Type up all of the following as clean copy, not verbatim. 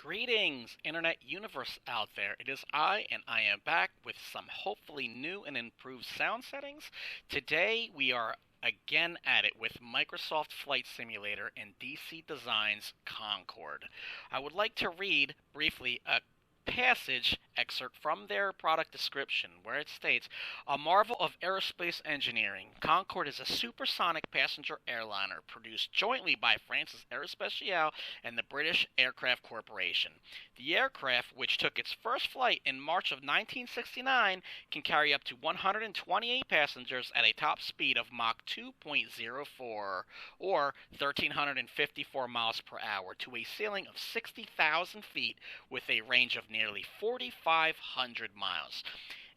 Greetings, Internet Universe out there. It is I, and I am back with some hopefully new and improved sound settings. Today we are again at it with Microsoft Flight Simulator and DC Designs Concorde. I would like to read briefly a passage excerpt from their product description where it states, "A marvel of aerospace engineering, Concorde is a supersonic passenger airliner produced jointly by France's Aerospatiale and the British Aircraft Corporation. The aircraft, which took its first flight in March of 1969, can carry up to 128 passengers at a top speed of Mach 2.04 or 1,354 miles per hour to a ceiling of 60,000 feet with a range of nearly 4,500 miles.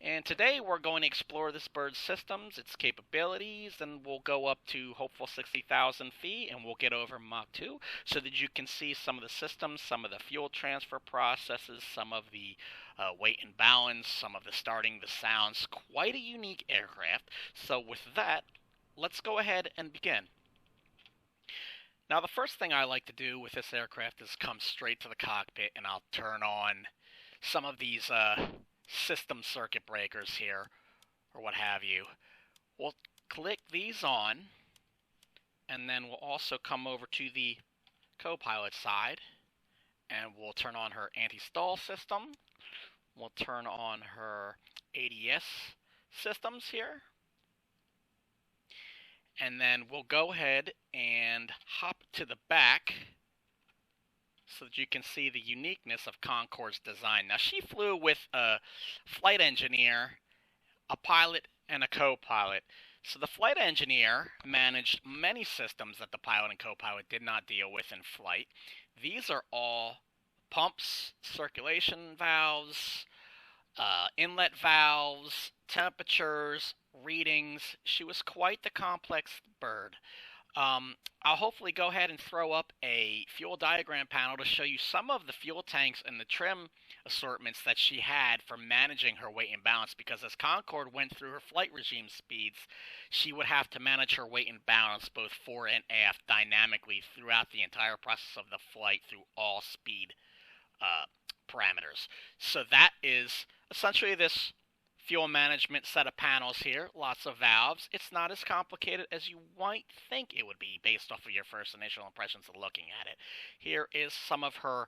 And today we're going to explore this bird's systems, its capabilities, and we'll go up to hopeful 60,000 feet and we'll get over Mach 2 so that you can see some of the systems, some of the fuel transfer processes, some of the weight and balance, some of the starting, the sounds. Quite a unique aircraft. So with that, let's go ahead and begin. Now the first thing I like to do with this aircraft is come straight to the cockpit and I'll turn on some of these system circuit breakers here, or what have you. We'll click these on, and then we'll also come over to the co-pilot side, and we'll turn on her anti-stall system. We'll turn on her ADS systems here. And then we'll go ahead and hop to the back so that you can see the uniqueness of Concorde's design. Now, she flew with a flight engineer, a pilot, and a co-pilot. So the flight engineer managed many systems that the pilot and co-pilot did not deal with in flight. These are all pumps, circulation valves, inlet valves, temperatures, readings. She was quite the complex bird. I'll hopefully go ahead and throw up a fuel diagram panel to show you some of the fuel tanks and the trim assortments that she had for managing her weight and balance, because as Concorde went through her flight regime speeds, she would have to manage her weight and balance both fore and aft dynamically throughout the entire process of the flight through all speed parameters. So that is essentially this fuel management set of panels here, lots of valves. It's not as complicated as you might think it would be based off of your first initial impressions of looking at it. Here is some of her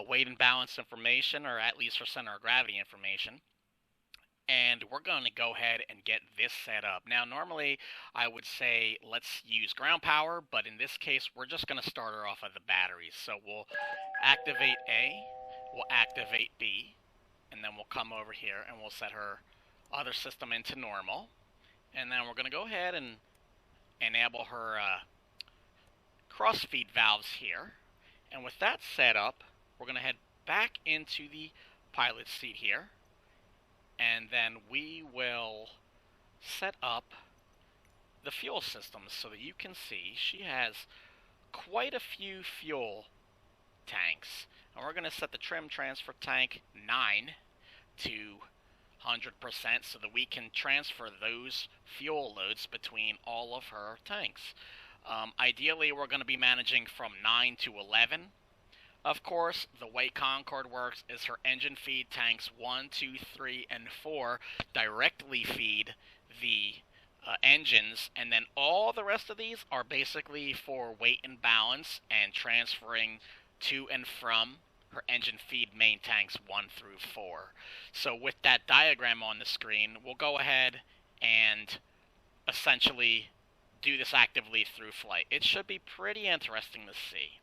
weight and balance information, or at least her center of gravity information. And we're going to go ahead and get this set up. Now, normally I would say let's use ground power, but in this case we're just going to start her off with the batteries. So we'll activate A, we'll activate B, and then we'll come over here and we'll set her other system into normal, and then we're going to go ahead and enable her cross feed valves here. And with that set up, we're going to head back into the pilot seat here, and then we will set up the fuel systems so that you can see she has quite a few fuel tanks. And we're going to set the trim transfer tank 9 to 100% so that we can transfer those fuel loads between all of her tanks. Ideally, we're going to be managing from 9 to 11. Of course, the way Concorde works is her engine feed tanks 1, 2, 3, and 4 directly feed the engines, and then all the rest of these are basically for weight and balance and transferring to and from her engine feed main tanks 1 through 4. So with that diagram on the screen, we'll go ahead and essentially do this actively through flight. It should be pretty interesting to see.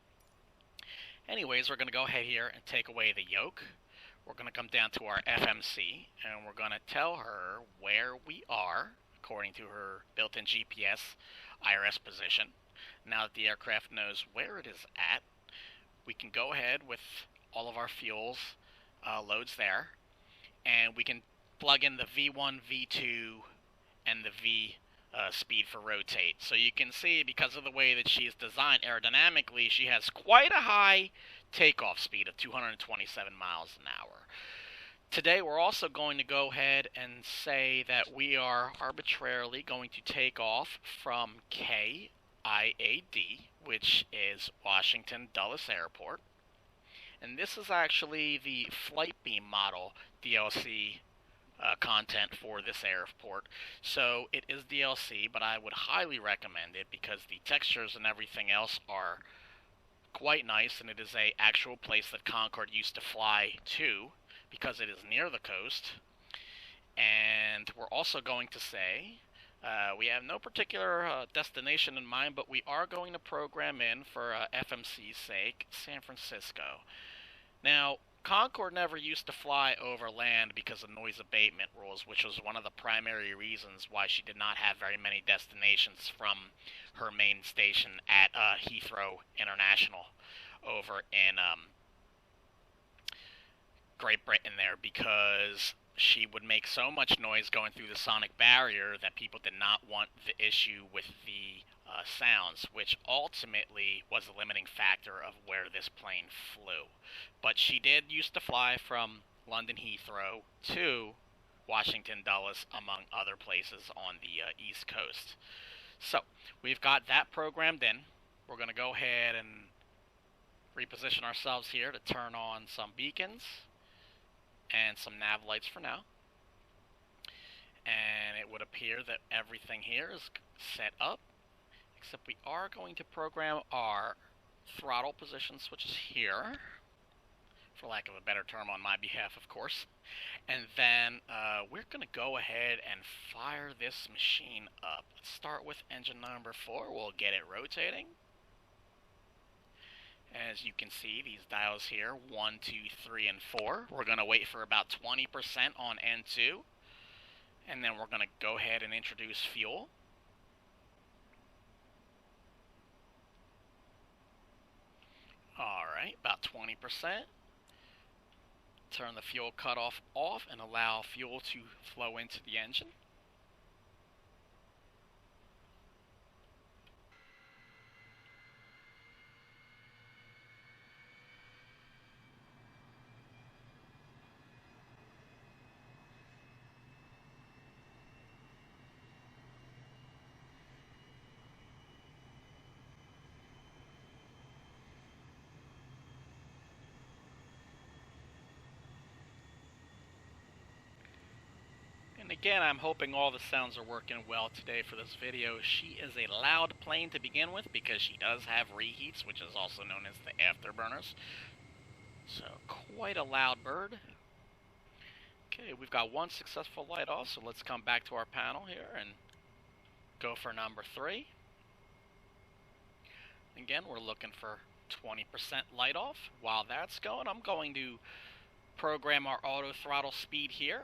Anyways, we're going to go ahead here and take away the yoke. We're going to come down to our FMC, and we're going to tell her where we are according to her built-in GPS IRS position. Now that the aircraft knows where it is at, we can go ahead with all of our fuels loads there, and we can plug in the V1, V2, and the V speed for rotate. So you can see, because of the way that she's designed aerodynamically, she has quite a high takeoff speed of 227 miles an hour. Today we're also going to go ahead and say that we are arbitrarily going to take off from KIAD, which is Washington Dulles Airport. And this is actually the flight beam model DLC content for this airport. So it is DLC, but I would highly recommend it because the textures and everything else are quite nice, and it is a actual place that Concorde used to fly to because it is near the coast. And we're also going to say we have no particular destination in mind, but we are going to program in, for FMC's sake, San Francisco. Now, Concorde never used to fly over land because of noise abatement rules, which was one of the primary reasons why she did not have very many destinations from her main station at Heathrow International over in Great Britain there, because she would make so much noise going through the sonic barrier that people did not want the issue with the sounds, which ultimately was the limiting factor of where this plane flew. But she did used to fly from London Heathrow to Washington Dulles, among other places on the East Coast. So, we've got that programmed in. We're going to go ahead and reposition ourselves here to turn on some beacons and some nav lights for now. And it would appear that everything here is set up, except we are going to program our throttle position switches here, for lack of a better term on my behalf, of course. And then we're going to go ahead and fire this machine up. Let's start with engine number 4. We'll get it rotating. As you can see, these dials here, 1, 2, 3, and 4. We're going to wait for about 20% on N2. And then we're going to go ahead and introduce fuel. Alright, about 20%. Turn the fuel cutoff off and allow fuel to flow into the engine. And again, I'm hoping all the sounds are working well today for this video. She is a loud plane to begin with because she does have reheats, which is also known as the afterburners. So, quite a loud bird. Okay, we've got one successful light off, so let's come back to our panel here and go for number 3. Again, we're looking for 20% light off. While that's going, I'm going to program our auto throttle speed here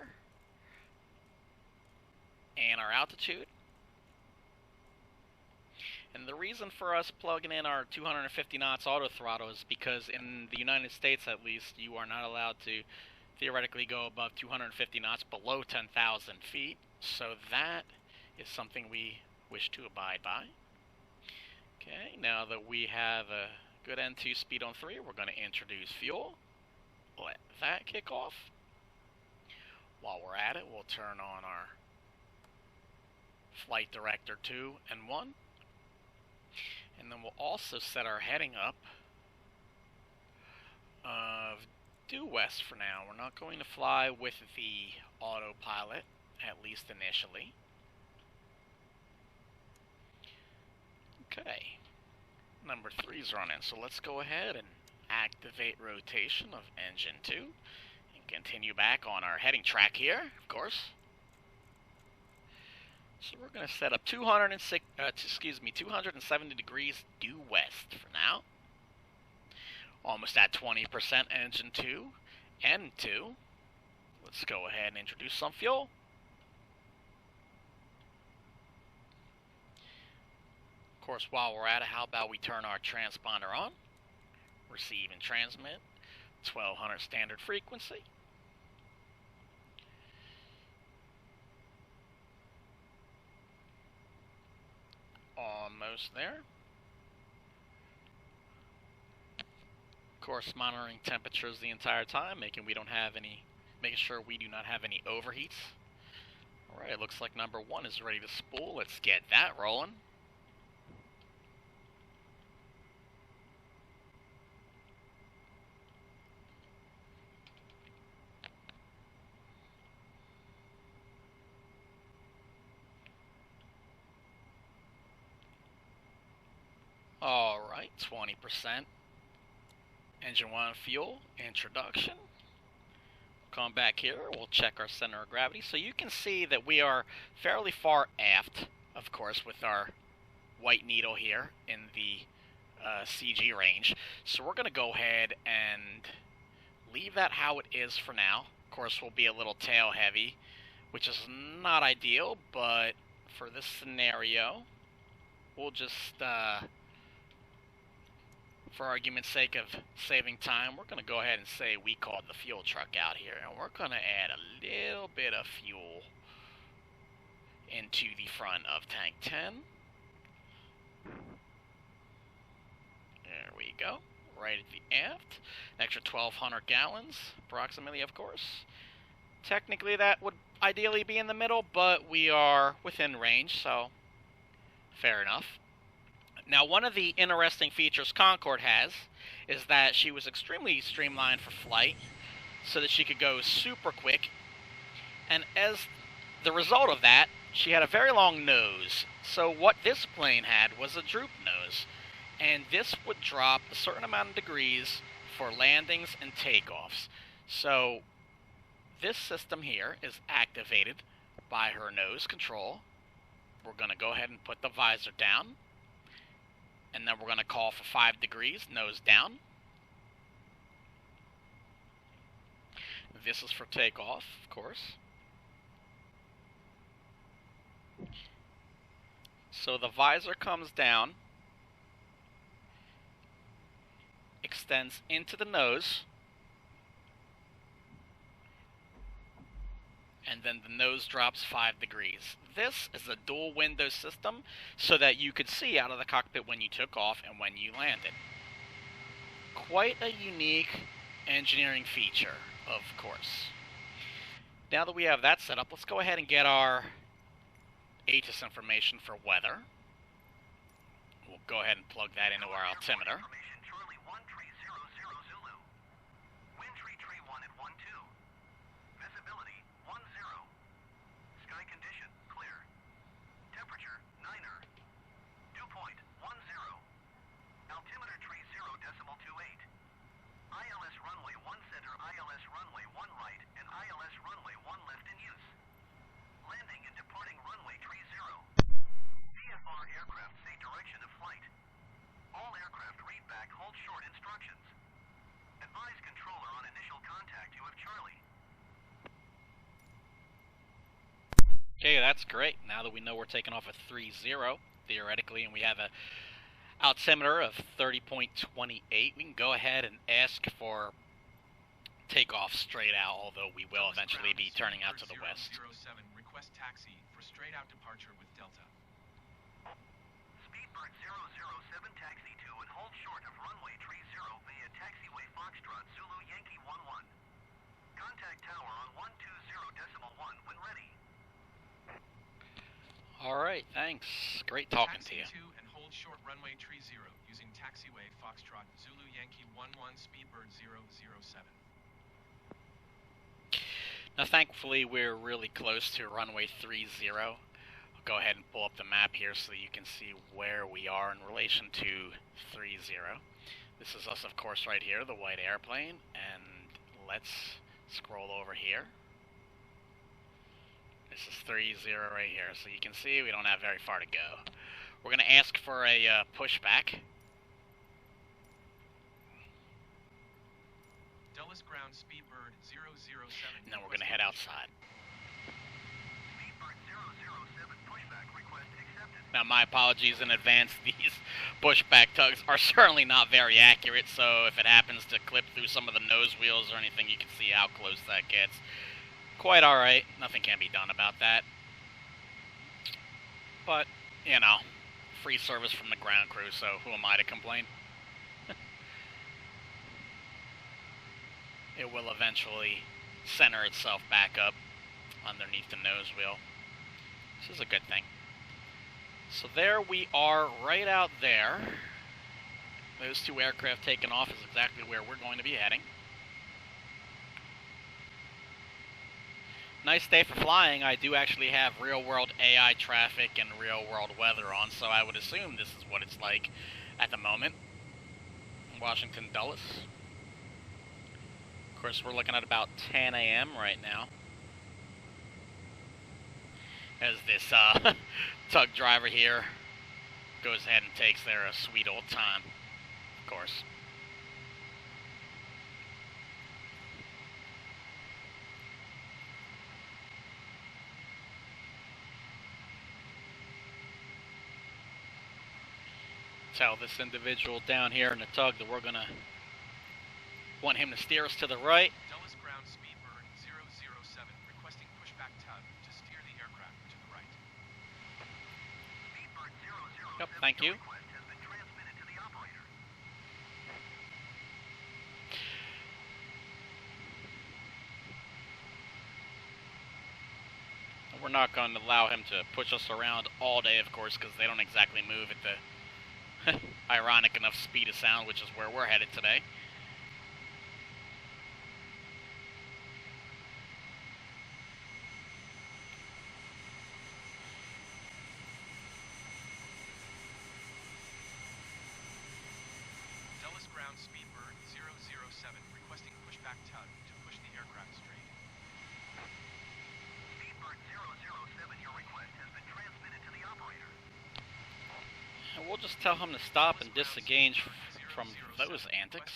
and our altitude. And the reason for us plugging in our 250 knots auto throttle is because in the United States, at least, you are not allowed to theoretically go above 250 knots below 10,000 feet. So that is something we wish to abide by. Okay, now that we have a good N2 speed on 3, we're going to introduce fuel. Let that kick off. While we're at it, we'll turn on our Flight Director 2 and 1. And then we'll also set our heading up of due west for now. We're not going to fly with the autopilot, at least initially. Okay, number 3's running, so let's go ahead and activate rotation of engine 2 and continue back on our heading track here, of course. So we're going to set up 270 degrees due west for now. Almost at 20% engine 2, N2. Let's go ahead and introduce some fuel. Of course, while we're at it, how about we turn our transponder on? Receive and transmit, 1200 standard frequency. Almost there. Of course, monitoring temperatures the entire time, making sure we do not have any overheats. Alright, it looks like number 1 is ready to spool. Let's get that rolling. Alright, 20%. Engine 1 fuel, introduction. Come back here, we'll check our center of gravity. So you can see that we are fairly far aft, of course, with our white needle here in the CG range. So we're going to go ahead and leave that how it is for now. Of course, we'll be a little tail heavy, which is not ideal, but for this scenario, we'll just, for argument's sake of saving time, we're going to go ahead and say we called the fuel truck out here, and we're going to add a little bit of fuel into the front of tank 10. There we go, right at the aft. An extra 1,200 gallons, approximately, of course. Technically, that would ideally be in the middle, but we are within range, so fair enough. Now, one of the interesting features Concorde has is that she was extremely streamlined for flight, so that she could go super quick. And as the result of that, she had a very long nose. So what this plane had was a droop nose. And this would drop a certain amount of degrees for landings and takeoffs. So this system here is activated by her nose control. We're going to go ahead and put the visor down. And then we're going to call for 5 degrees, nose down. This is for takeoff, of course. So the visor comes down, extends into the nose, and then the nose drops 5 degrees. This is a dual window system so that you could see out of the cockpit when you took off and when you landed. Quite a unique engineering feature, of course. Now that we have that set up, let's go ahead and get our ATIS information for weather. We'll go ahead and plug that into our altimeter. Okay, that's great. Now that we know we're taking off at 3-0, theoretically, and we have a altimeter of 30.28, we can go ahead and ask for takeoff straight out, although we will eventually be turning out to the west. 07, request taxi for straight out departure with Delta. Speedbird 007 taxi 2 and hold short of runway 30 via taxiway Foxtrot Zulu Yankee 11. Contact tower on 120.1 when ready. Alright, thanks. Great talking to you. Taxi 2 and hold short runway 30 using taxiway Foxtrot Zulu Yankee 11 Speedbird 007. Now thankfully we're really close to runway 30. I'll go ahead and pull up the map here so you can see where we are in relation to 30. This is us, of course, right here, the white airplane, and let's scroll over here. This is 30 right here, so you can see we don't have very far to go. We're going to ask for a pushback. Dulles Ground Speedbird 007. And then we're going to head outside. Speedbird 007 pushback request accepted. Now, my apologies in advance. These pushback tugs are certainly not very accurate, so if it happens to clip through some of the nose wheels or anything, you can see how close that gets. Quite alright. Nothing can be done about that. But, you know, free service from the ground crew, so who am I to complain? It will eventually center itself back up underneath the nose wheel. This is a good thing. So there we are, right out there. Those two aircraft taking off is exactly where we're going to be heading. Nice day for flying. I do actually have real-world AI traffic and real-world weather on, so I would assume this is what it's like at the moment. Washington Dulles. Of course, we're looking at about 10 a.m. right now. As this tug driver here goes ahead and takes their sweet old time, of course. Tell this individual down here in the tug that we're gonna want him to steer us to the right. Dulles ground speed bird 007, requesting pushback tug to steer the aircraft to the right. Speedbird 007, yep, thank you. request has been transmitted to the operator. We're not going to allow him to push us around all day, of course, because they don't exactly move at the ironic enough speed of sound, which is where we're headed today. Dulles ground speed bird 007, requesting pushback tug to push the aircraft straight. Speedbird 007, your request has been transmitted to the operator. And we'll just tell him to stop and disengage from those antics.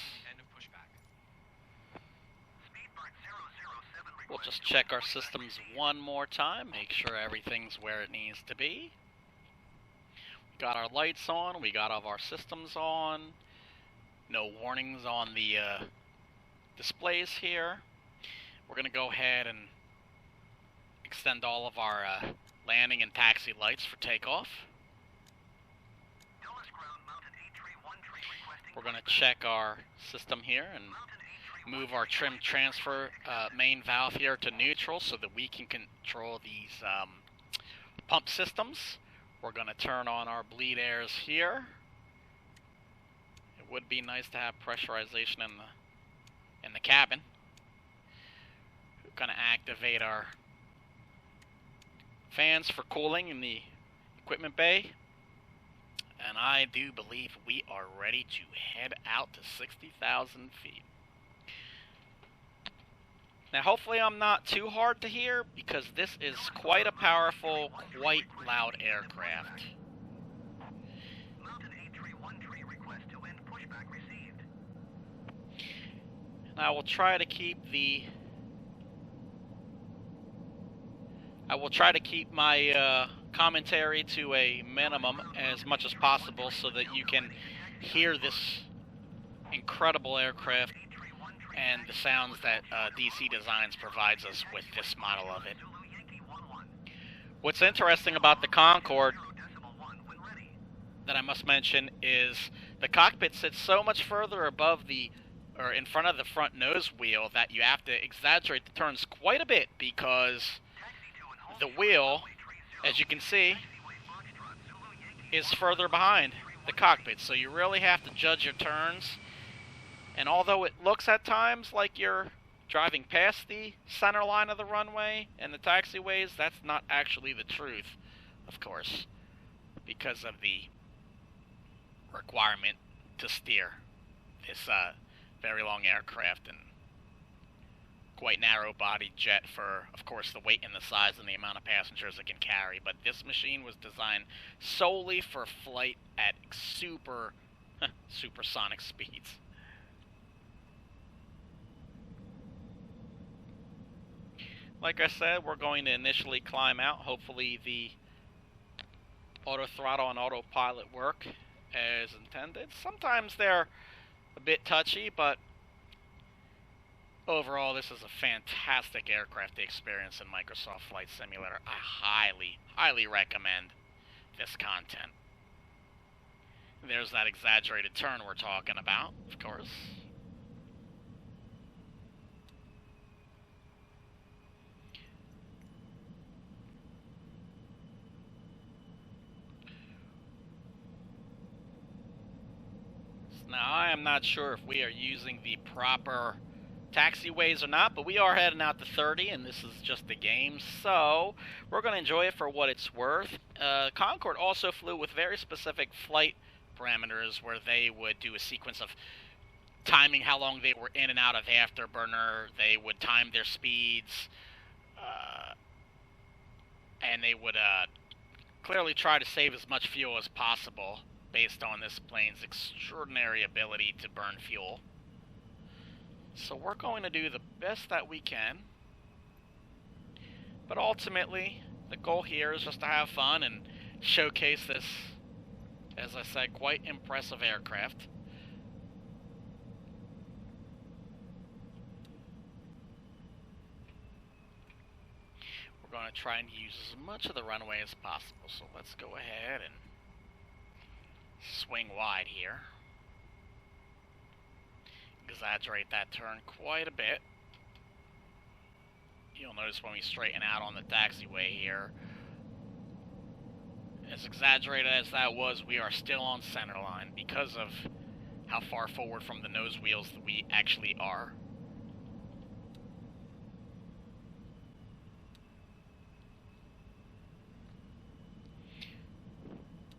We'll just check our systems one more time, make sure everything's where it needs to be. We got our lights on, we got all of our systems on. No warnings on the displays here. We're going to go ahead and extend all of our landing and taxi lights for takeoff. We're going to check our system here and move our trim transfer main valve here to neutral so that we can control these pump systems. We're going to turn on our bleed airs here. It would be nice to have pressurization in the cabin. We're going to activate our fans for cooling in the equipment bay. And I do believe we are ready to head out to 60,000 feet. Now hopefully I'm not too hard to hear, because this is quite a powerful, quite loud aircraft. And I will try to keep my commentary to a minimum as much as possible so that you can hear this incredible aircraft and the sounds that DC Designs provides us with this model of it. What's interesting about the Concorde that I must mention is the cockpit sits so much further above or in front of the front nose wheel that you have to exaggerate the turns quite a bit, because the wheel, as you can see, is further behind the cockpit, so you really have to judge your turns. And although it looks at times like you're driving past the center line of the runway and the taxiways, that's not actually the truth, of course, because of the requirement to steer this very long aircraft and quite narrow-bodied jet for, of course, the weight and the size and the amount of passengers it can carry. But this machine was designed solely for flight at supersonic speeds. Like I said, we're going to initially climb out. Hopefully the auto throttle and autopilot work as intended. Sometimes they're a bit touchy, but overall this is a fantastic aircraft to experience in Microsoft Flight Simulator. I highly, highly recommend this content. There's that exaggerated turn we're talking about, of course. Now, I am not sure if we are using the proper taxiways or not, but we are heading out to 30, and this is just a game, so we're going to enjoy it for what it's worth. Concorde also flew with very specific flight parameters where they would do a sequence of timing how long they were in and out of Afterburner. They would time their speeds, and they would clearly try to save as much fuel as possible based on this plane's extraordinary ability to burn fuel. So we're going to do the best that we can, but ultimately the goal here is just to have fun and showcase this, as I said, quite impressive aircraft. We're going to try and use as much of the runway as possible, so let's go ahead and swing wide here. Exaggerate that turn quite a bit. You'll notice when we straighten out on the taxiway here, as exaggerated as that was, we are still on center line because of how far forward from the nose wheels that we actually are.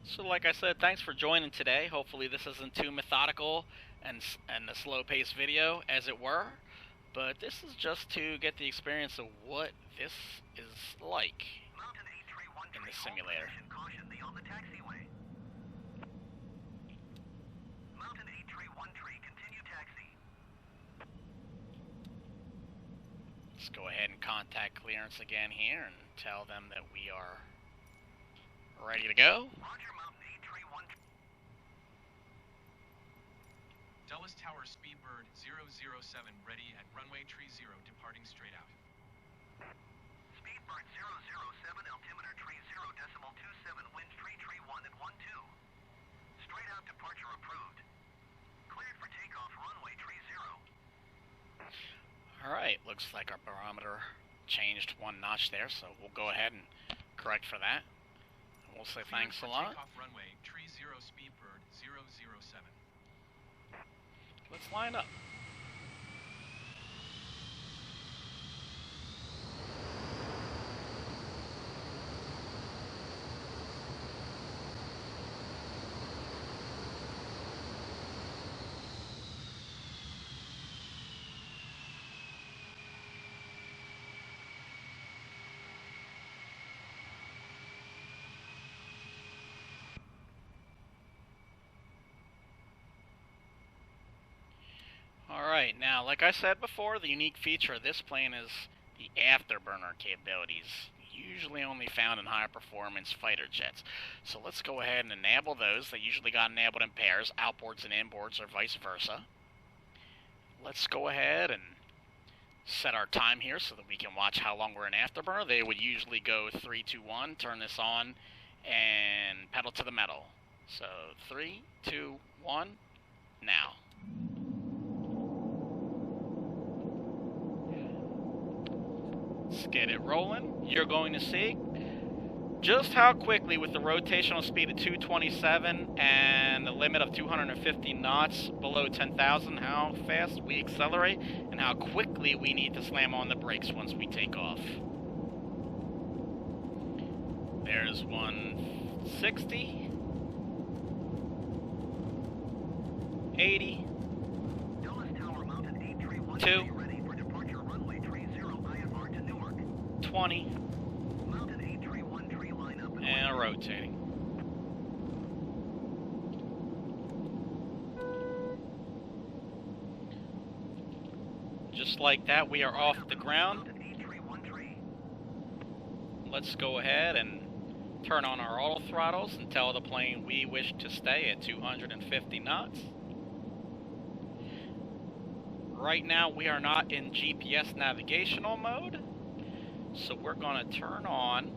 So like I said, thanks for joining today. Hopefully this isn't too methodical and a slow-paced video, as it were. But this is just to get the experience of what this is like in the simulator. Let's go ahead and contact clearance again here and tell them that we are ready to go. Dulles Tower Speedbird 007 ready at runway 30 departing straight out. Speedbird 007 altimeter 30.27 winds 331 at 12. Straight out departure approved. Cleared for takeoff runway 30. Alright, looks like our barometer changed one notch there, so we'll go ahead and correct for that. And we'll say thanks a lot. Takeoff runway 30 Speedbird 007. Let's line up. Alright, now, like I said before, the unique feature of this plane is the Afterburner Capabilities, usually only found in high-performance fighter jets. So let's go ahead and enable those. They usually got enabled in pairs, outboards and inboards, or vice versa. Let's go ahead and set our time here so that we can watch how long we're in Afterburner. They would usually go 3, 2, 1, turn this on, and pedal to the metal. So 3, 2, 1, now. Let's get it rolling. You're going to see just how quickly, with the rotational speed of 227 and the limit of 250 knots below 10,000, how fast we accelerate and how quickly we need to slam on the brakes once we take off. There's 160, 80, 2, 20, and rotating. Just like that, we are off the ground. Let's go ahead and turn on our auto throttles and tell the plane we wish to stay at 250 knots. Right now we are not in GPS navigational mode, so we're going to turn on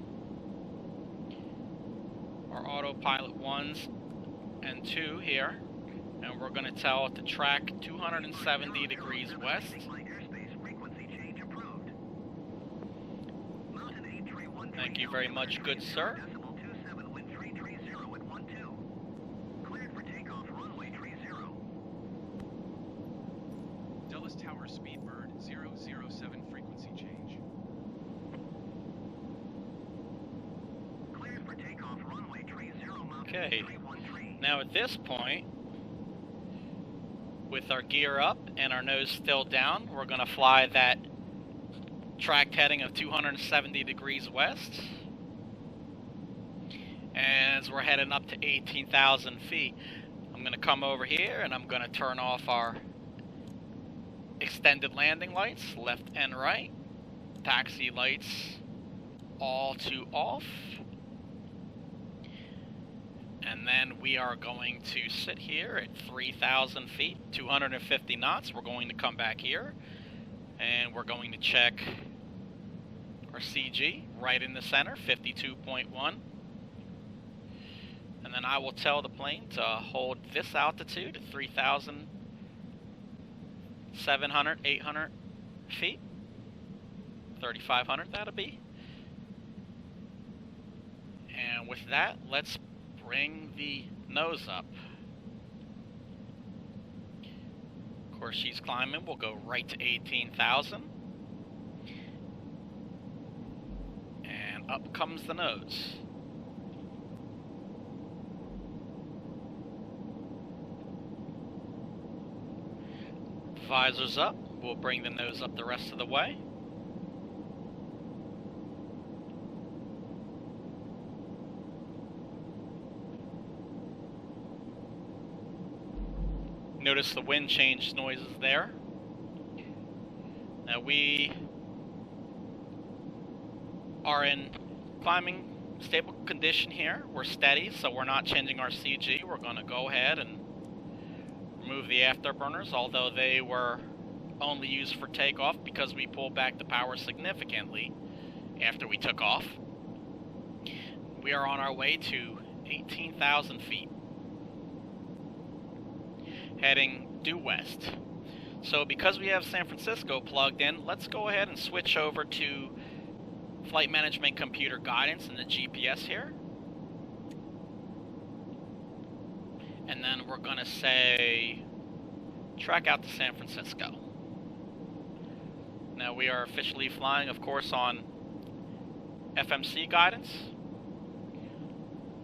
our autopilot 1s and 2 here, and we're going to tell it to track 270 degrees west. Thank you very much, good sir. Dulles Tower Speedbird 007 frequency change. Cleared for takeoff runway 30 Okay. 313. Now at this point, with our gear up and our nose still down, we're going to fly that tracked heading of 270 degrees west. As we're heading up to 18,000 feet, I'm going to come over here and I'm going to turn off our extended landing lights, left and right. Taxi lights all to off. And then we are going to sit here at 3,000 feet, 250 knots. We're going to come back here and we're going to check our CG right in the center, 52.1. And then I will tell the plane to hold this altitude at 3,700, 800 feet. 3,500 that'll be. And with that, let's bring the nose up. Of course, she's climbing. We'll go right to 18,000. And up comes the nose. Visor's up. We'll bring the nose up the rest of the way. Notice the wind change noises there. Now we are in climbing stable condition here. We're steady, so we're not changing our CG. We're going to go ahead and remove the afterburners, although they were only used for takeoff because we pulled back the power significantly after we took off. We are on our way to 18,000 feet, heading due west. So because we have San Francisco plugged in, let's go ahead and switch over to flight management computer guidance and the GPS here. And then we're going to say, track out to San Francisco. Now we are officially flying, of course, on FMC guidance.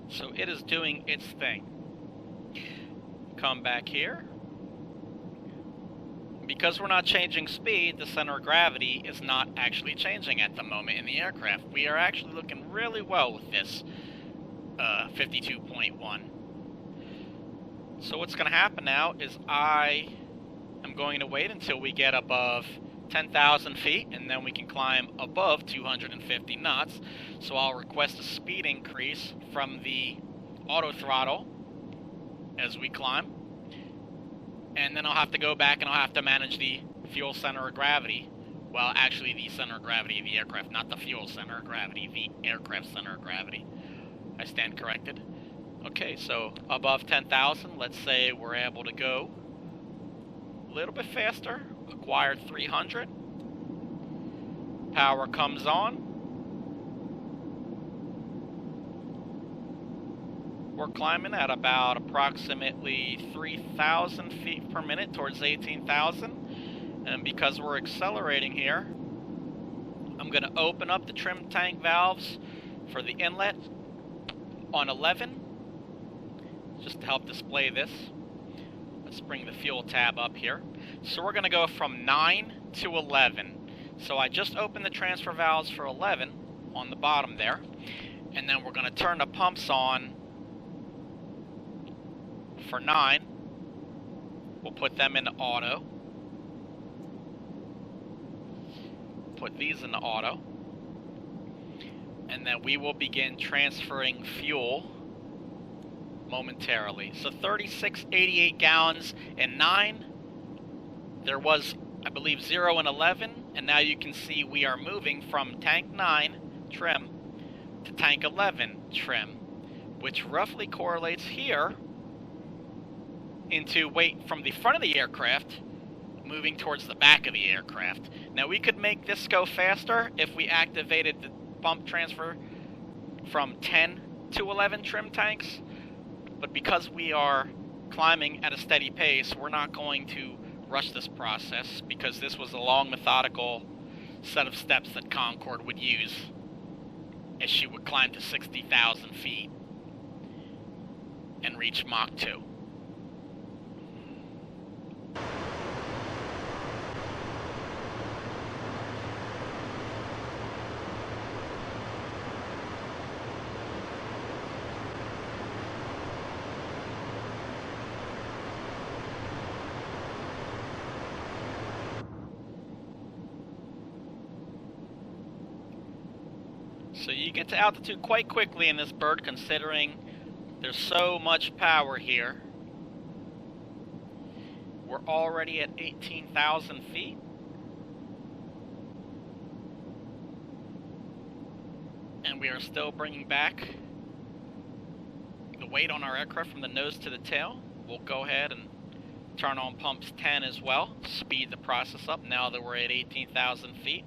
So it is doing its thing. Come back here. Because we're not changing speed, the center of gravity is not actually changing at the moment in the aircraft. We are actually looking really well with this 52.1. So what's going to happen now is I am going to wait until we get above 10,000 feet, and then we can climb above 250 knots. So I'll request a speed increase from the auto throttle as we climb. And then I'll have to go back and I'll have to manage the fuel center of gravity. Well, actually the center of gravity of the aircraft, not the fuel center of gravity, the aircraft center of gravity. I stand corrected. Okay, so above 10,000, let's say we're able to go a little bit faster. Acquired 300. Power comes on. We're climbing at about approximately 3,000 feet per minute towards 18,000. And because we're accelerating here, I'm going to open up the trim tank valves for the inlet on 11, just to help display this. Let's bring the fuel tab up here. So we're going to go from 9 to 11. So I just opened the transfer valves for 11 on the bottom there. And then we're going to turn the pumps on for 9. We'll put them into auto. Put these into auto. And then we will begin transferring fuel momentarily. So 3688 gallons in 9. There was, I believe, 0 in 11. And now you can see we are moving from tank 9 trim to tank 11 trim, which roughly correlates here into weight from the front of the aircraft moving towards the back of the aircraft. Now we could make this go faster if we activated the pump transfer from 10 to 11 trim tanks, but because we are climbing at a steady pace, we're not going to rush this process because this was a long methodical set of steps that Concorde would use as she would climb to 60,000 feet. and reach Mach 2. So you get to altitude quite quickly in this bird, considering there's so much power here. We're already at 18,000 feet. And we are still bringing back the weight on our aircraft from the nose to the tail. We'll go ahead and turn on pumps 10 as well, speed the process up now that we're at 18,000 feet.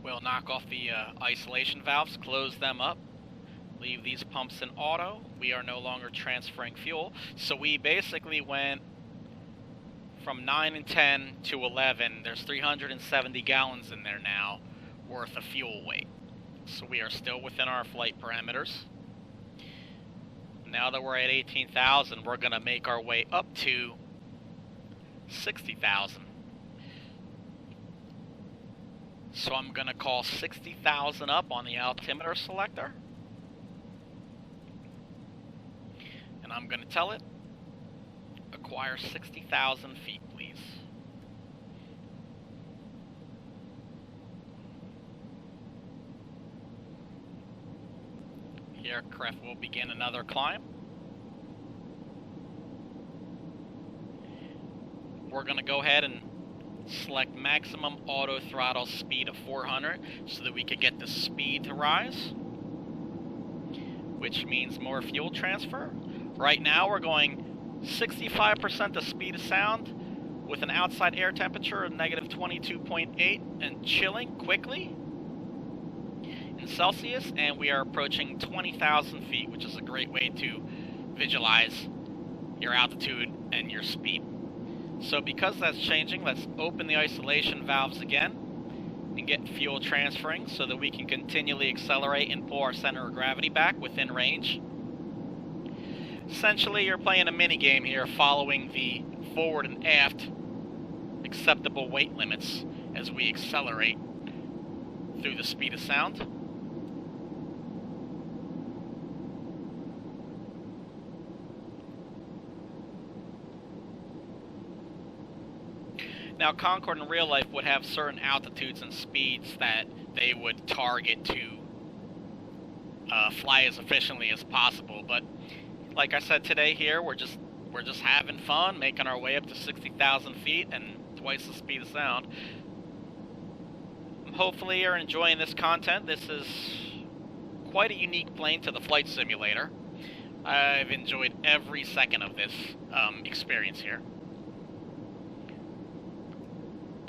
We'll knock off the isolation valves, close them up, leave these pumps in auto. We are no longer transferring fuel. So we basically went from 9 and 10 to 11. There's 370 gallons in there now worth of fuel weight. So we are still within our flight parameters. Now that we're at 18,000, we're going to make our way up to 60,000. So I'm going to call 60,000 up on the altimeter selector. And I'm going to tell it, acquire 60,000 feet, please. The aircraft will begin another climb. We're going to go ahead and select maximum auto throttle speed of 400 so that we could get the speed to rise, which means more fuel transfer. Right now we're going 65% the speed of sound with an outside air temperature of negative 22.8 and chilling quickly in Celsius, and we are approaching 20,000 feet, which is a great way to visualize your altitude and your speed. So because that's changing, let's open the isolation valves again and get fuel transferring so that we can continually accelerate and pull our center of gravity back within range. Essentially, you're playing a mini game here, following the forward and aft acceptable weight limits as we accelerate through the speed of sound. Now, Concorde in real life would have certain altitudes and speeds that they would target to fly as efficiently as possible. But like I said today here, we're just having fun, making our way up to 60,000 feet and twice the speed of sound. Hopefully you're enjoying this content. This is quite a unique plane to the flight simulator. I've enjoyed every second of this experience here.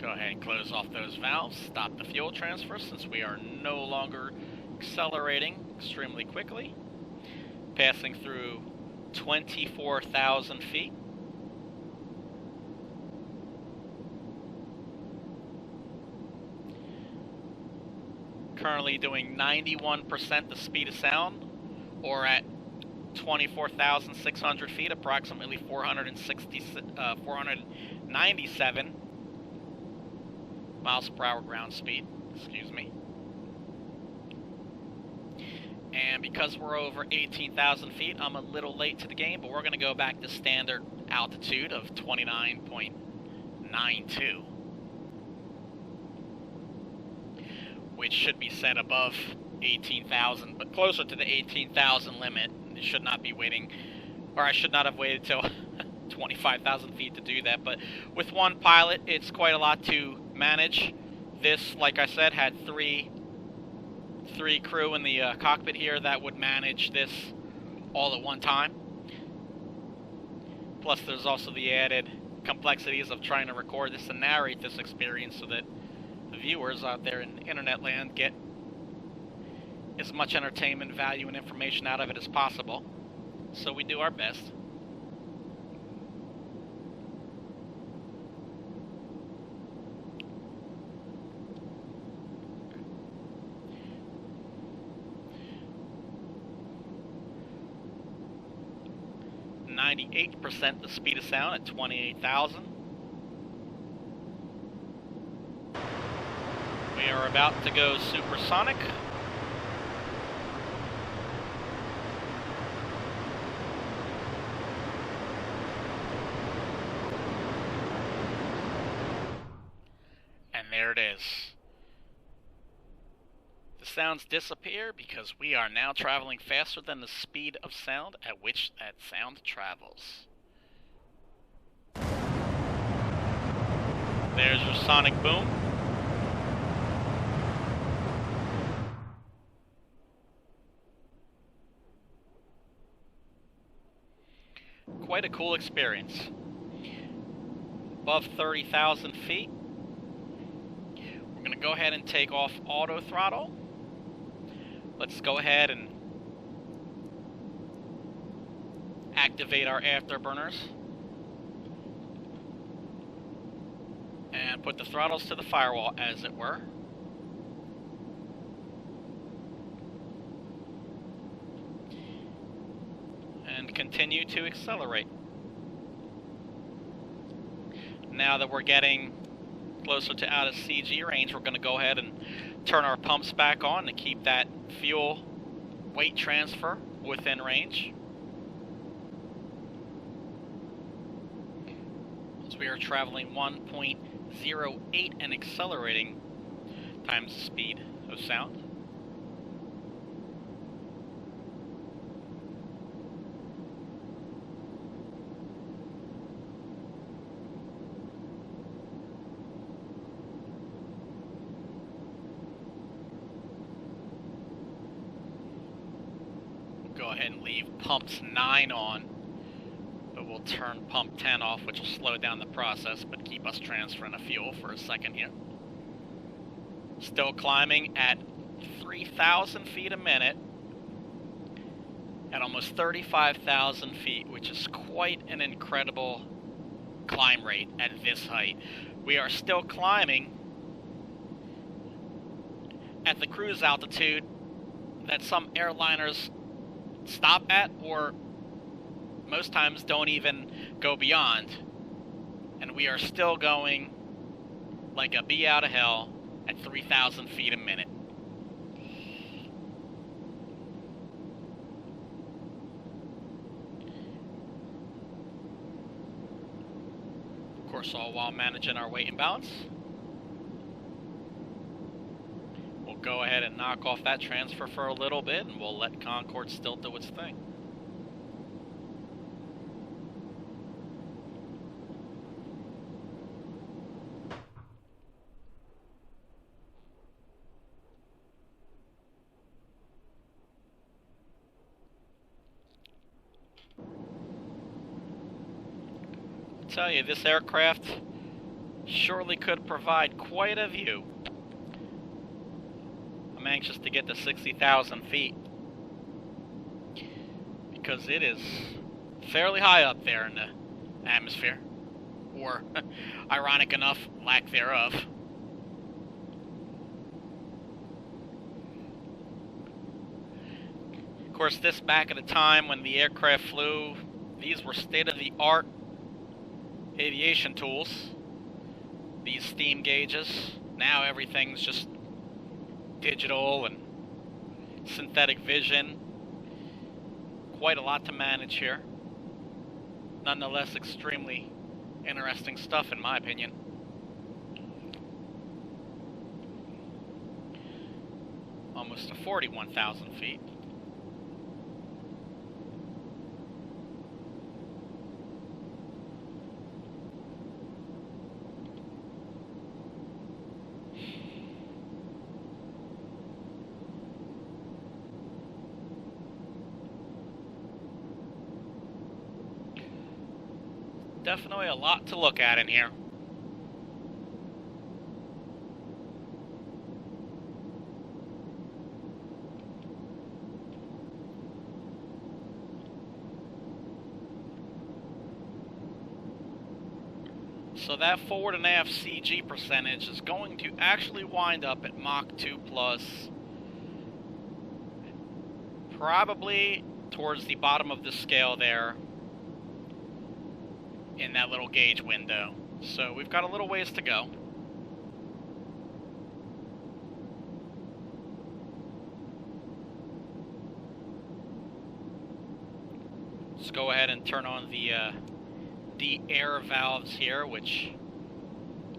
Go ahead and close off those valves, stop the fuel transfer since we are no longer accelerating extremely quickly. Passing through 24,000 feet. Currently doing 91% the speed of sound, or at 24,600 feet, approximately 497 miles per hour ground speed, excuse me. And because we're over 18,000 feet, I'm a little late to the game, but we're going to go back to standard altitude of 29.92, which should be set above 18,000, but closer to the 18,000 limit. It should not be waiting, or I should not have waited till 25,000 feet to do that, but with one pilot, it's quite a lot to manage. This, like I said, had three crew in the cockpit here that would manage this all at one time. Plus there's also the added complexities of trying to record this and narrate this experience so that the viewers out there in internet land get as much entertainment value and information out of it as possible. So we do our best. 98% the speed of sound at 28,000. We are about to go supersonic. And there it is. The sounds disappear because we are now traveling faster than the speed of sound at which that sound travels. There's your sonic boom. Quite a cool experience. Above 30,000 feet. We're going to go ahead and take off auto throttle. Let's go ahead and activate our afterburners. And put the throttles to the firewall, as it were. And continue to accelerate. Now that we're getting closer to out of CG range, we're going to go ahead and turn our pumps back on to keep that fuel weight transfer within range. So we are traveling 1.08 and accelerating times the speed of sound. Go ahead and leave pumps 9 on, but we'll turn pump 10 off, which will slow down the process but keep us transferring the fuel for a second here. Still climbing at 3,000 feet a minute at almost 35,000 feet, which is quite an incredible climb rate at this height. We are still climbing at the cruise altitude that some airliners stop at, or most times don't even go beyond, and we are still going like a bee out of hell at 3,000 feet a minute. Of course, all while managing our weight and balance. We'll go ahead and knock off that transfer for a little bit, and we'll let Concorde still do its thing. I tell you, this aircraft surely could provide quite a view. I'm anxious to get to 60,000 feet because it is fairly high up there in the atmosphere, or ironic enough, lack thereof. Of course, this back at a time when the aircraft flew, these were state-of-the-art aviation tools. These steam gauges. Now everything's just digital and synthetic vision. Quite a lot to manage here. Nonetheless, extremely interesting stuff in my opinion. Almost to 41,000 feet. Definitely a lot to look at in here. So that forward and aft CG percentage is going to actually wind up at Mach 2 plus, probably towards the bottom of the scale there, in that little gauge window. So we've got a little ways to go. Let's go ahead and turn on the air valves here, which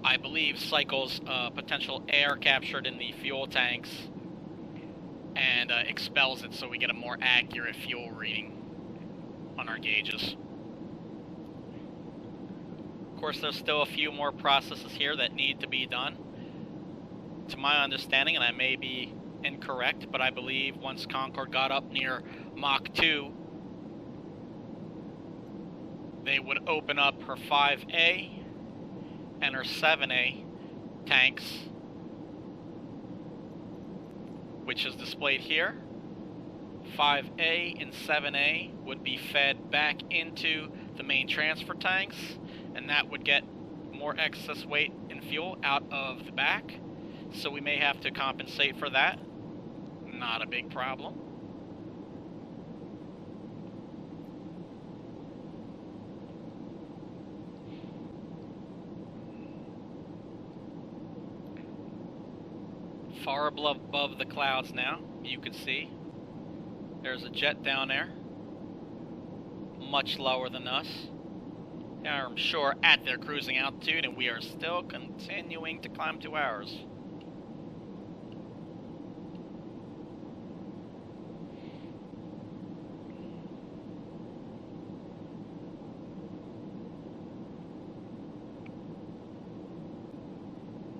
I believe cycles potential air captured in the fuel tanks and expels it, so we get a more accurate fuel reading on our gauges. Of course, there's still a few more processes here that need to be done. To my understanding, and I may be incorrect, but I believe once Concorde got up near Mach 2, they would open up her 5A and her 7A tanks, which is displayed here. 5A and 7A would be fed back into the main transfer tanks, and that would get more excess weight and fuel out of the back. So we may have to compensate for that. Not a big problem. Far above the clouds now, you can see there's a jet down there, much lower than us. I'm sure at their cruising altitude, and we are still continuing to climb to ours.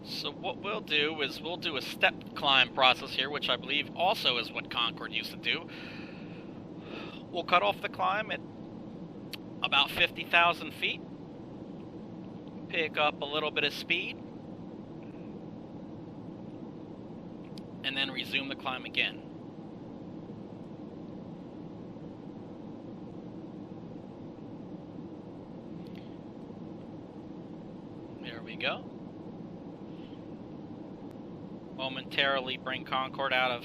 So what we'll do is we'll do a stepped climb process here, which I believe also is what Concorde used to do. We'll cut off the climb at about 50,000 feet, pick up a little bit of speed, and then resume the climb again. There we go. Momentarily bring Concorde out of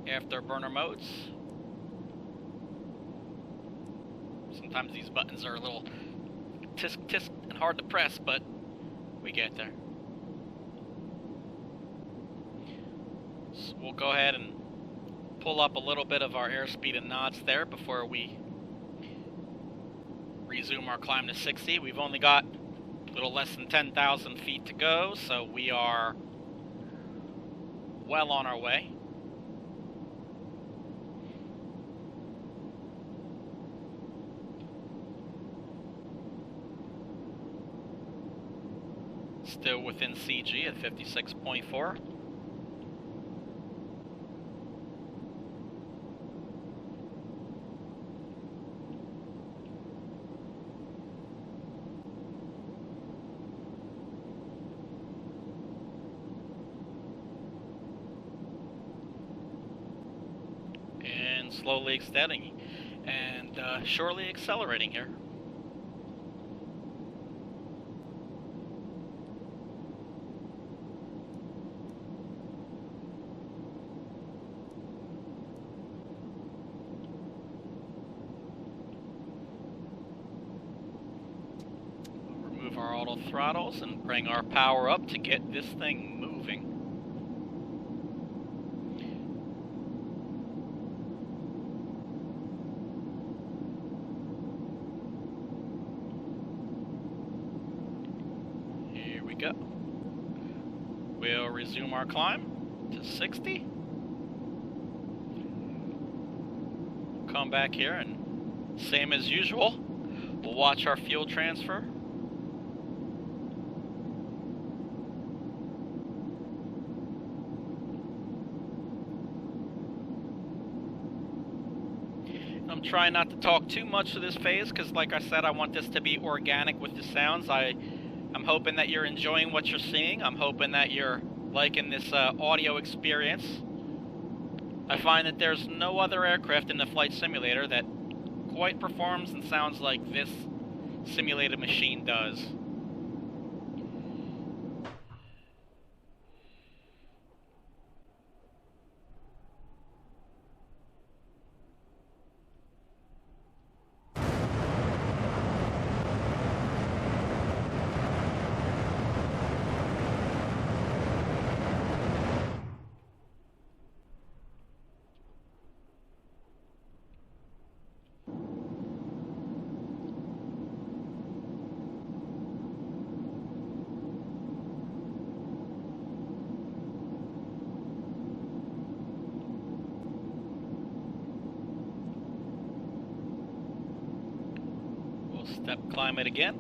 afterburner modes. Sometimes these buttons are a little tisk tisk and hard to press, but we get there. So we'll go ahead and pull up a little bit of our airspeed and nods there before we resume our climb to 60. We've only got a little less than 10,000 feet to go, so we are well on our way. Still within CG at 56.4. And slowly extending and surely accelerating here. Our auto throttles and bring our power up to get this thing moving. Here we go. We'll resume our climb to 60. Come back here and same as usual, we'll watch our fuel transfer. I'm trying not to talk too much to this phase because, like I said, I want this to be organic with the sounds. I'm hoping that you're enjoying what you're seeing. I'm hoping that you're liking this audio experience. I find that there's no other aircraft in the flight simulator that quite performs and sounds like this simulated machine does. Step climate again.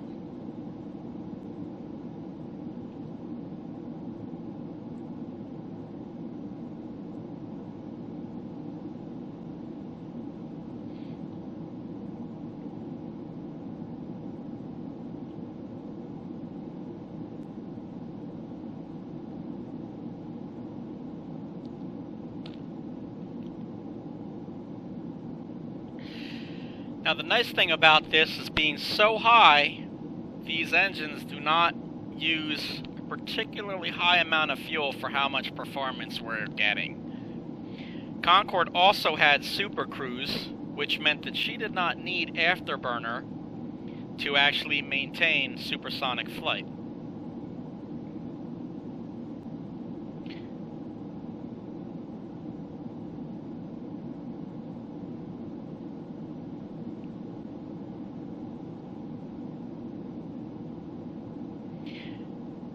Now the nice thing about this is being so high, these engines do not use a particularly high amount of fuel for how much performance we're getting. Concorde also had Super Cruise, which meant that she did not need Afterburner to actually maintain supersonic flight.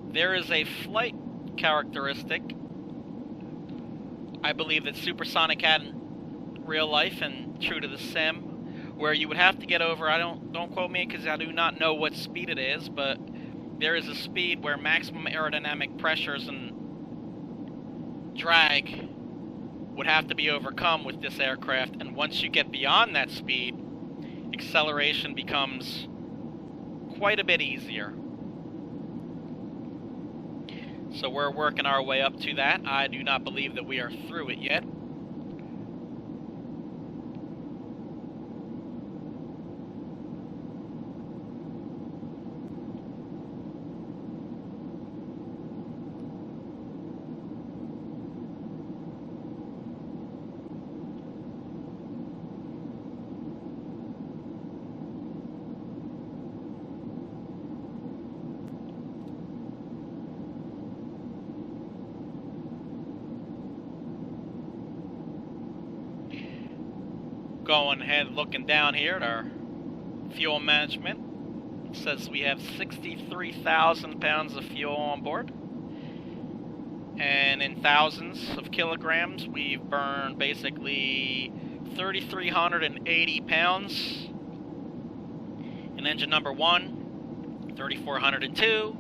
There is a flight characteristic, I believe, that supersonic had in real life and true to the sim, where you would have to get over, don't quote me because I do not know what speed it is, but there is a speed where maximum aerodynamic pressures and drag would have to be overcome with this aircraft, and once you get beyond that speed, acceleration becomes quite a bit easier. So we're working our way up to that. I do not believe that we are through it yet. Going ahead, looking down here at our fuel management. It says we have 63,000 pounds of fuel on board. And in thousands of kilograms, we've burned basically 3,380 pounds in engine number 1, 3,402,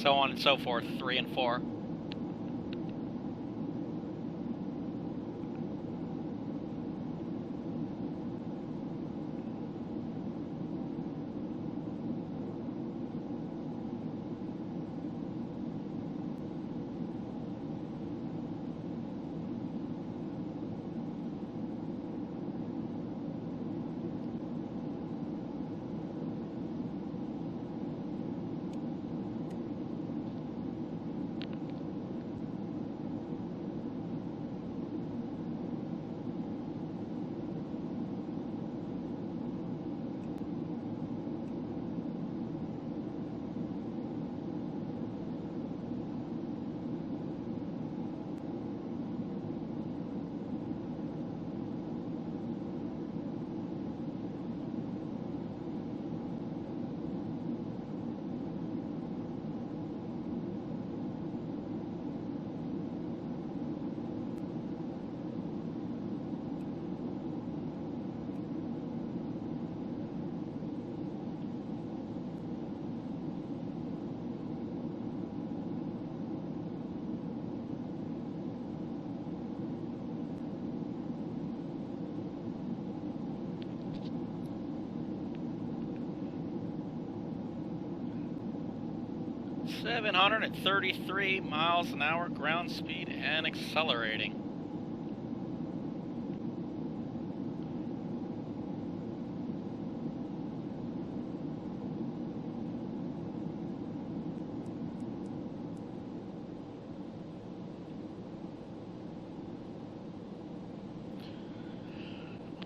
so on and so forth, 3 and 4. .733 miles an hour ground speed and accelerating.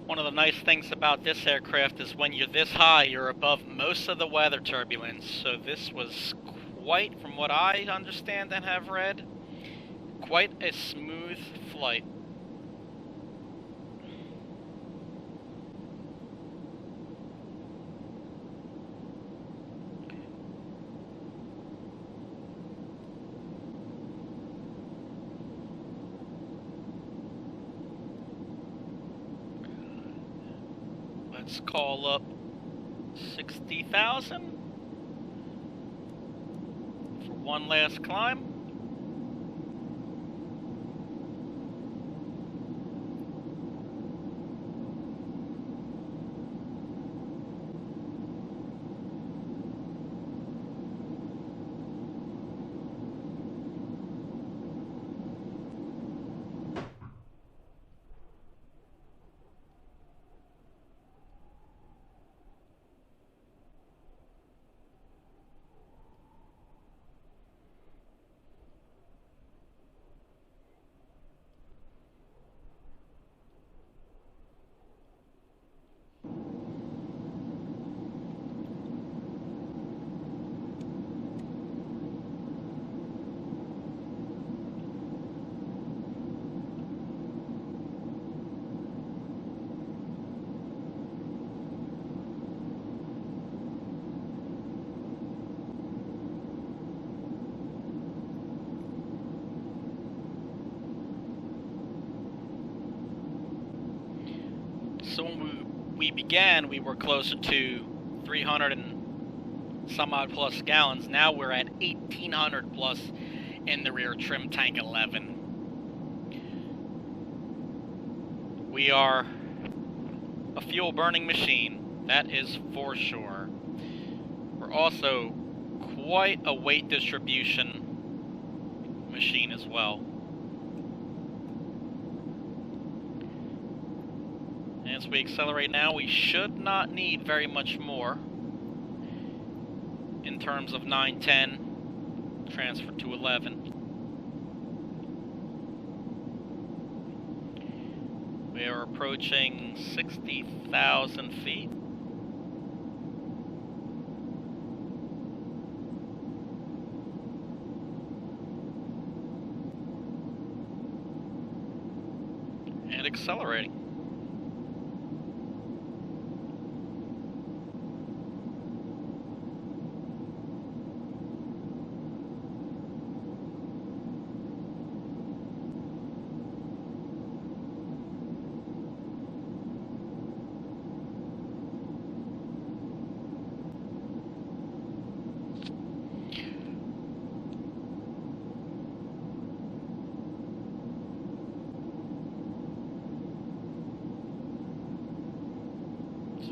One of the nice things about this aircraft is when you're this high, you're above most of the weather turbulence. So this was quite, from what I understand and have read, quite a smooth flight. Let's call up 60,000 for one last climb. So when we began, we were closer to 300 and some odd plus gallons. Now we're at 1,800 plus in the rear trim tank 11. We are a fuel burning machine, that is for sure. We're also quite a weight distribution machine as well. As we accelerate now, we should not need very much more in terms of 910 transfer to 11. We are approaching 60,000 feet. And accelerating.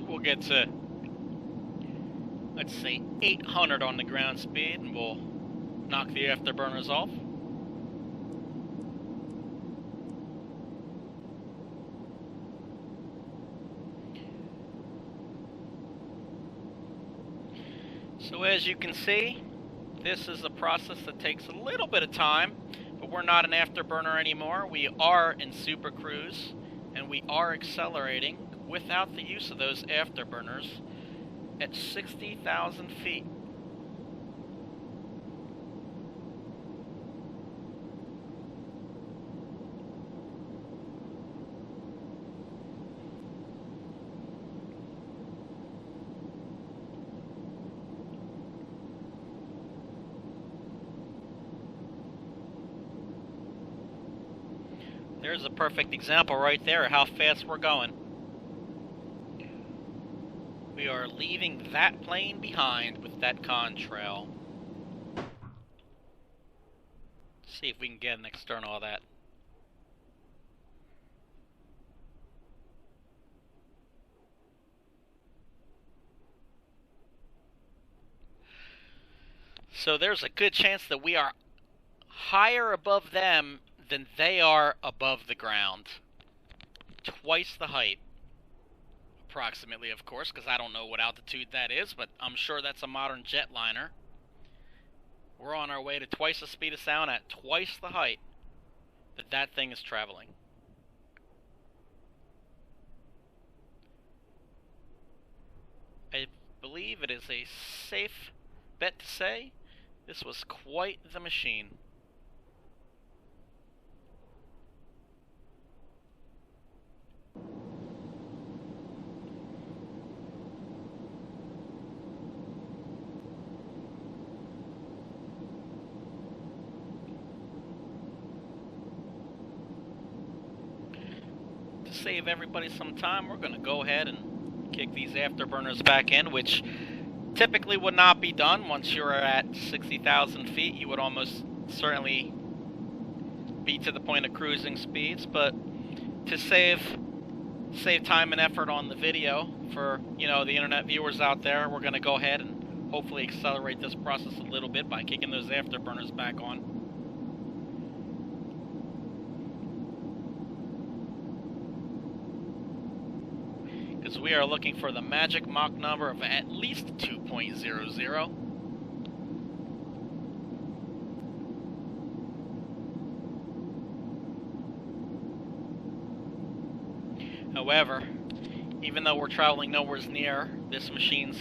We'll get to, let's say, 800 on the ground speed, and we'll knock the afterburners off. So as you can see, this is a process that takes a little bit of time, but we're not an afterburner anymore. We are in Super Cruise, and we are accelerating without the use of those afterburners at 60,000 feet. There's a perfect example right there of how fast we're going. We are leaving that plane behind with that contrail. See if we can get an external of that. So there's a good chance that we are higher above them than they are above the ground. Twice the height. Approximately, of course, because I don't know what altitude that is, but I'm sure that's a modern jetliner. We're on our way to twice the speed of sound at twice the height that thing is traveling. I believe it is a safe bet to say this was quite the machine. To save everybody some time, we're going to go ahead and Kick these afterburners back in, which typically would not be done once you're at 60,000 feet. You would almost certainly be to the point of cruising speeds, but to save time and effort on the video for, you know, the internet viewers out there, we're going to go ahead and hopefully accelerate this process a little bit by kicking those afterburners back on. Because we are looking for the magic Mach number of at least 2.00. However, even though we're traveling nowhere near this machine's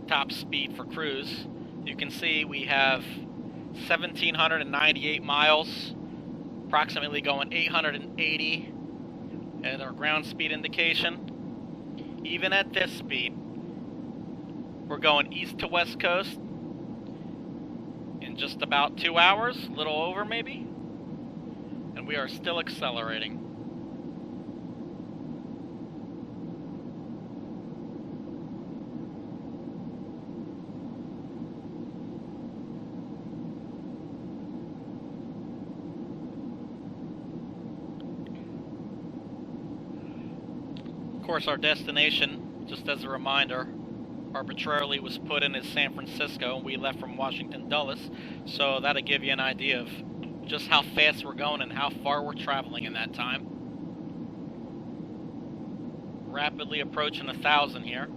top speed for cruise, you can see we have 1,798 miles, approximately going 880 at our ground speed indication. Even at this speed, we're going east to west coast in just about 2 hours, a little over maybe, and we are still accelerating. Of course, our destination, just as a reminder, arbitrarily was put in as San Francisco, and we left from Washington Dulles, so that'll give you an idea of just how fast we're going and how far we're traveling in that time. Rapidly approaching 1,000 here.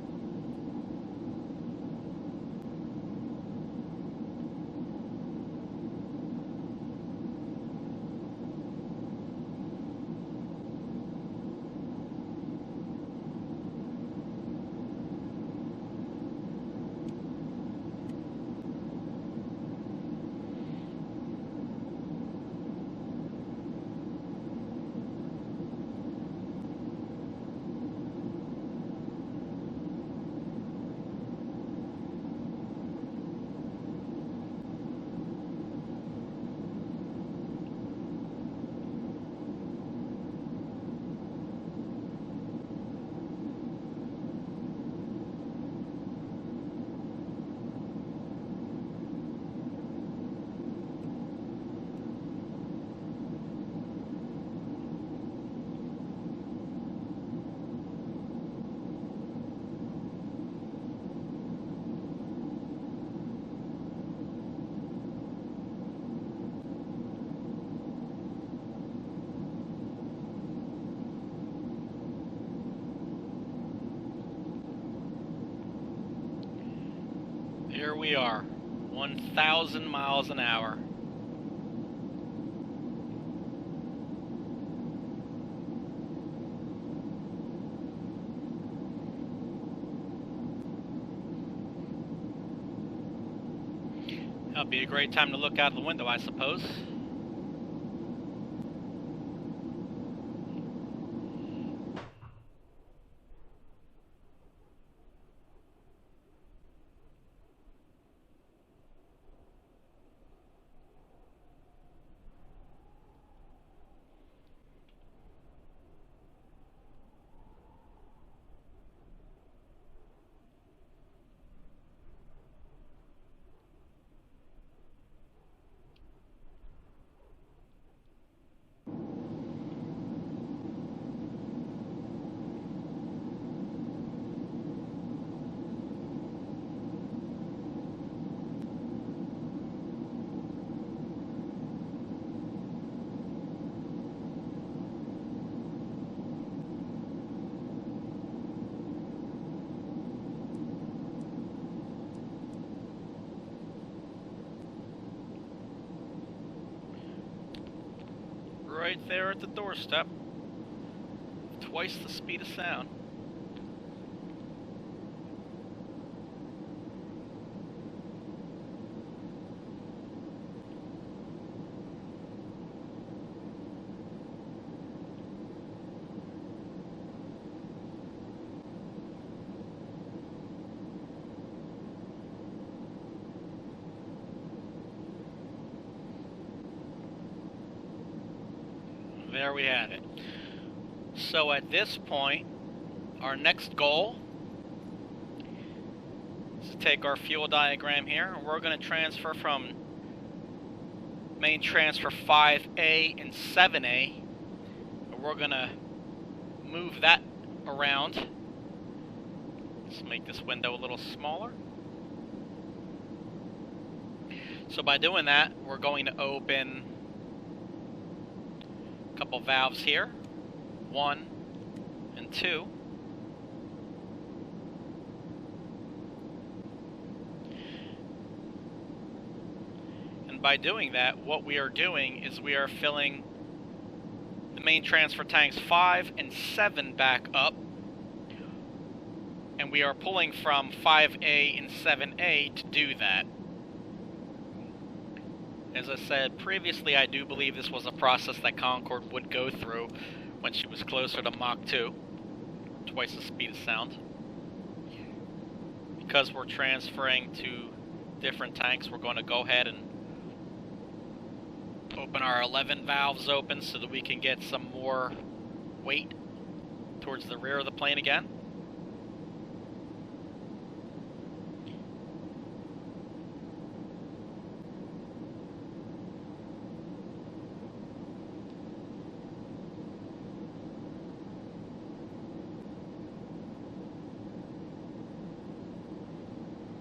Here we are, 1,000 miles an hour. That'll be a great time to look out the window, I suppose. Right there at the doorstep. Twice the speed of sound. There we have it. So at this point, our next goal is to take our fuel diagram here, and we're going to transfer from main transfer 5A and 7A, and we're going to move that around. Let's make this window a little smaller. So by doing that, we're going to open a couple valves here, 1 and 2. And by doing that, what we are doing is we are filling the main transfer tanks 5 and 7 back up, and we are pulling from 5A and 7A to do that. As I said previously, I do believe this was a process that Concorde would go through when she was closer to Mach 2, twice the speed of sound. Because we're transferring to different tanks, we're going to go ahead and open our 11 valves open so that we can get some more weight towards the rear of the plane again.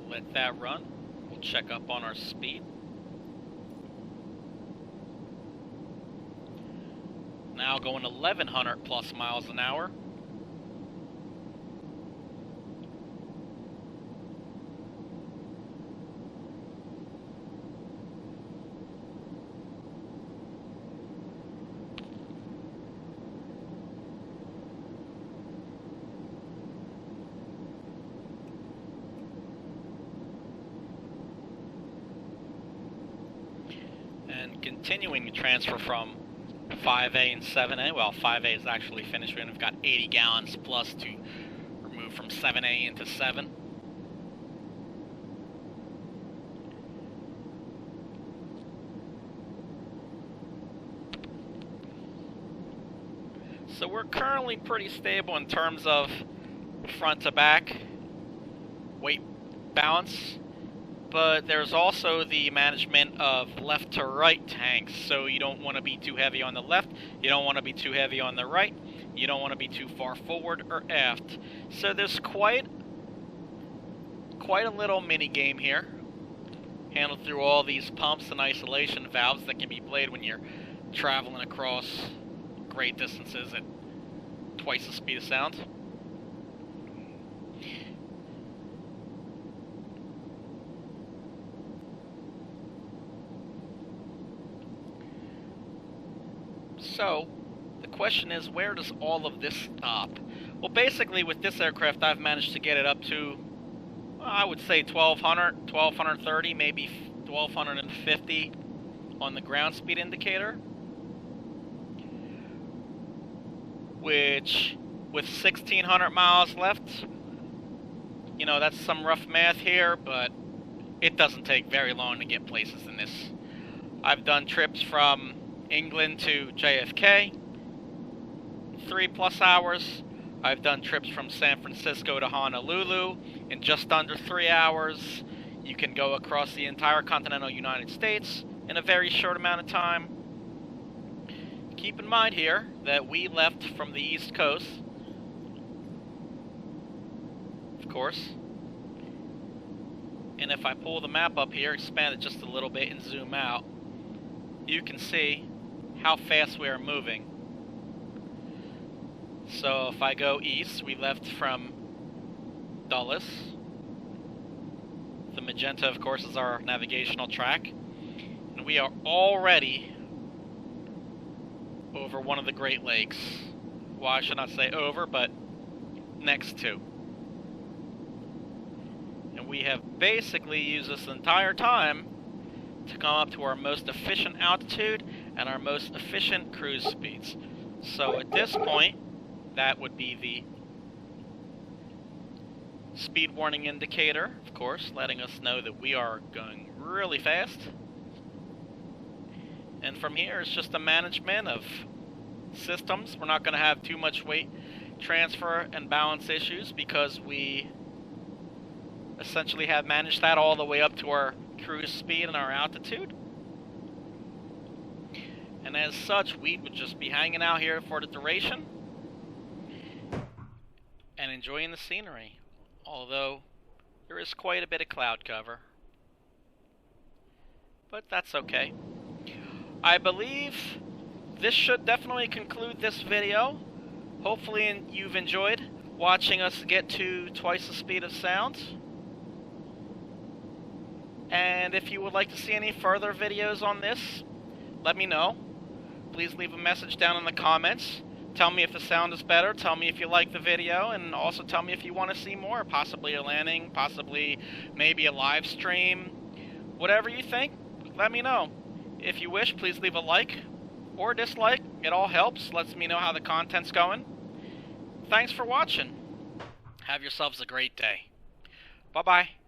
Let that run. We'll check up on our speed. Now going 1100 plus miles an hour. And continuing to transfer from 5A and 7A. Well, 5A is actually finished. We've got 80 gallons plus to remove from 7A into 7. So we're currently pretty stable in terms of front to back weight balance. But there's also the management of left to right tanks, so you don't want to be too heavy on the left, you don't want to be too heavy on the right, you don't want to be too far forward or aft. So there's quite a little mini game here, handled through all these pumps and isolation valves that can be played when you're traveling across great distances at twice the speed of sound. So, the question is, where does all of this stop? Well, basically, with this aircraft, I've managed to get it up to, well, I would say 1200, 1230, maybe 1250 on the ground speed indicator. Which, with 1600 miles left, you know, that's some rough math here, but it doesn't take very long to get places in this. I've done trips from England to JFK, 3+ hours. I've done trips from San Francisco to Honolulu in just under 3 hours. You can go across the entire continental United States in a very short amount of time. Keep in mind here that we left from the East Coast, of course. And if I pull the map up here, expand it just a little bit and zoom out, you can see how fast we are moving. So if I go east, we left from Dulles. The magenta, of course, is our navigational track. And we are already over one of the Great Lakes. Well, I should not say over, but next to. And we have basically used this entire time to come up to our most efficient altitude and our most efficient cruise speeds. So at this point, that would be the speed warning indicator, of course, letting us know that we are going really fast. And from here, it's just the management of systems. We're not going to have too much weight transfer and balance issues because we essentially have managed that all the way up to our cruise speed and our altitude. And as such, we would just be hanging out here for the duration and enjoying the scenery, although there is quite a bit of cloud cover. But that's okay. I believe this should definitely conclude this video. Hopefully you've enjoyed watching us get to twice the speed of sound. And if you would like to see any further videos on this, let me know. Please leave a message down in the comments. Tell me if the sound is better, tell me if you like the video, and also tell me if you want to see more, possibly a landing, possibly maybe a live stream. Whatever you think, let me know. If you wish, please leave a like or dislike. It all helps, lets me know how the content's going. Thanks for watching. Have yourselves a great day. Bye-bye.